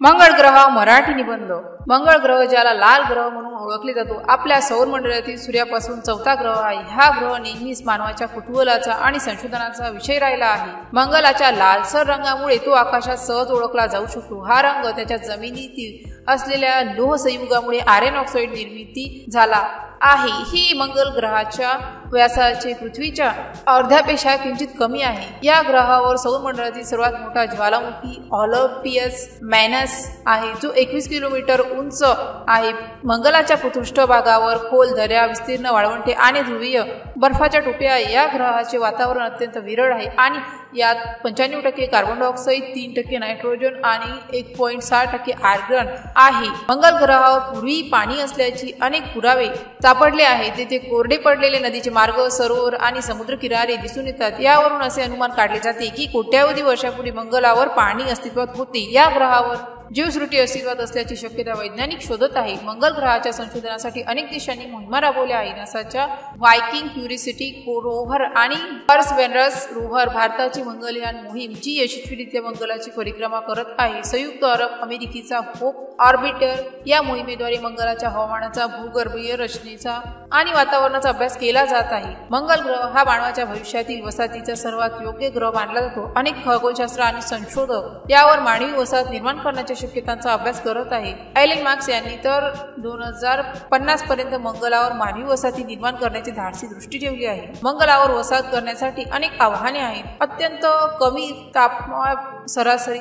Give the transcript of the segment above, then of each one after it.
मंगळ ग्रह मराठी निबंध। मंगळ ग्रह ज्याला लाल ग्रह म्हणून ओळखले जातो, आपल्या सौर मंडळातील सूर्यापासून चौथा ग्रह आहे। हा ग्रह नेहमीच मानवाच्या कुतूहलाचा आणि संशोधनाचा विषय राहिला आहे। मंगळाच्या लालसर रंगामुळे तो आकाशात सहज ओळखला जाऊ शकतो। हा रंग त्याच्या जमिनीतील असलेल्या लोह संयुगामुळे आयर्न ऑक्साईड निर्मिती झाला आहे। ही मंगळ ग्रहाच्या व्यासाचे पृथ्वीच्या अर्ध्यापेक्षा किंचित कमी आहे। या ग्रहावर सौर मंडळातील सर्वात मोठा ज्वालामुखी ओलिम्पस मॅग्नस आहे, जो 21 किलोमीटर उंच आहे। मंगळाच्या पृष्ठभागावर खोल दऱ्या, विस्तीर्ण वाळवंटे आणि ध्रुवीय बर्फाच्या टोप्या आहे। या ग्रहाचे वातावरण अत्यंत विरळ आहे आणि यात 95% कार्बन डायऑक्साईड, 3% नायट्रोजन आणि 1.6% आर्गन आहे। मंगळ ग्रहावर पूर्वी पाणी असल्याची अनेक पुरावे सापडले आहेत। तेथे कोरडे पडलेले नदीचे मार्ग, सरोवर आणि समुद्र किनारे दिसून येतात। यावरून असे अनुमान काढले जाते की कोट्यावधी वर्षापूर्वी मंगळावर पाणी अस्तित्वात होते। या ग्रहावर जीवसृष्टी अस्तित्वात असल्याची शक्यता वैज्ञानिक शोधत आहे। मंगळ ग्रहाच्या संशोधनासाठी अनेक देशांनी मोहिमा राबवल्या आहेत। नासाच्या वायकिंग, क्युरिओसिटी रोव्हर आणि परसेवरन्स रोव्हर भारताची मंगळयान मोहीम, जी यशस्वीरित्या मंगळाची परिक्रमा करत आहे। संयुक्त अरब अमेरिकेचा होप ऑर्बिटर या मोहिमेद्वारे मंगळाच्या हवामानाचा, भूगर्भीय रचनेचा आणि वातावरणाचा अभ्यास केला जात आहे। मंगळ ग्रह हा मानवाच्या भविष्यातील वसाहतीचा सर्वात योग्य ग्रह मानला जातो। अनेक खगोलशास्त्र आणि संशोधक यावर मानवी वसाहत निर्माण करण्याच्या शक्यतांचा अभ्यास करत आहे। एलन मार्क्स यांनी तर 2050 पर्यंत मंगळावर मानवी वसाहती निर्माण करण्याची धाडसी दृष्टी ठेवली आहे। मंगळावर वसाहत करण्यासाठी अनेक आव्हाने आहेत। अत्यंत कमी तापमान, सरासरी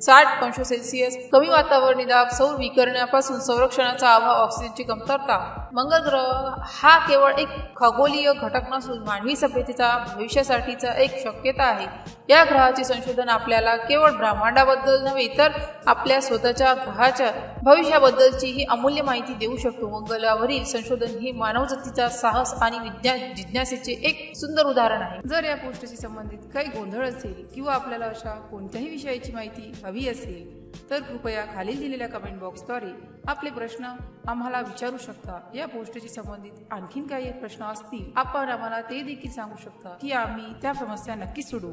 60 अंश सेल्सिअस, कमी वातावरणी दाब, सौर विकिरणापासून संरक्षणाचा अभाव, ऑक्सिजनची कमतरता। मंगळ ग्रह हा केवळ एक खगोलीय घटक नसून मानवी सभ्यतेचा भविष्यासाठीचा एक शक्यता आहे। या ग्रहाचे संशोधन आपल्याला केवळ ब्रह्मांडाबद्दल नव्हे, तर आपल्या स्वतःच्या ग्रहाच्या भविष्याबद्दलची ही अमूल्य माहिती देऊ शकतो। मंगळावरील संशोधन हे मानवजातीचा साहस आणि जिज्ञासेचे एक सुंदर उदाहरण आहे। जर या पोस्टशी संबंधित काही गोंधळ असेल किंवा आपल्याला अशा कोणत्याही विषयाची माहिती हवी असेल तर कृपया खालील दिलेल्या कमेंट बॉक्सद्वारे आपले प्रश्न आम्हाला विचारू शकता। या पोस्टशी संबंधित आणखीन काही प्रश्न असतील, आपण आम्हाला ते देखील सांगू शकता की आम्ही त्या समस्या नक्की सोडवू।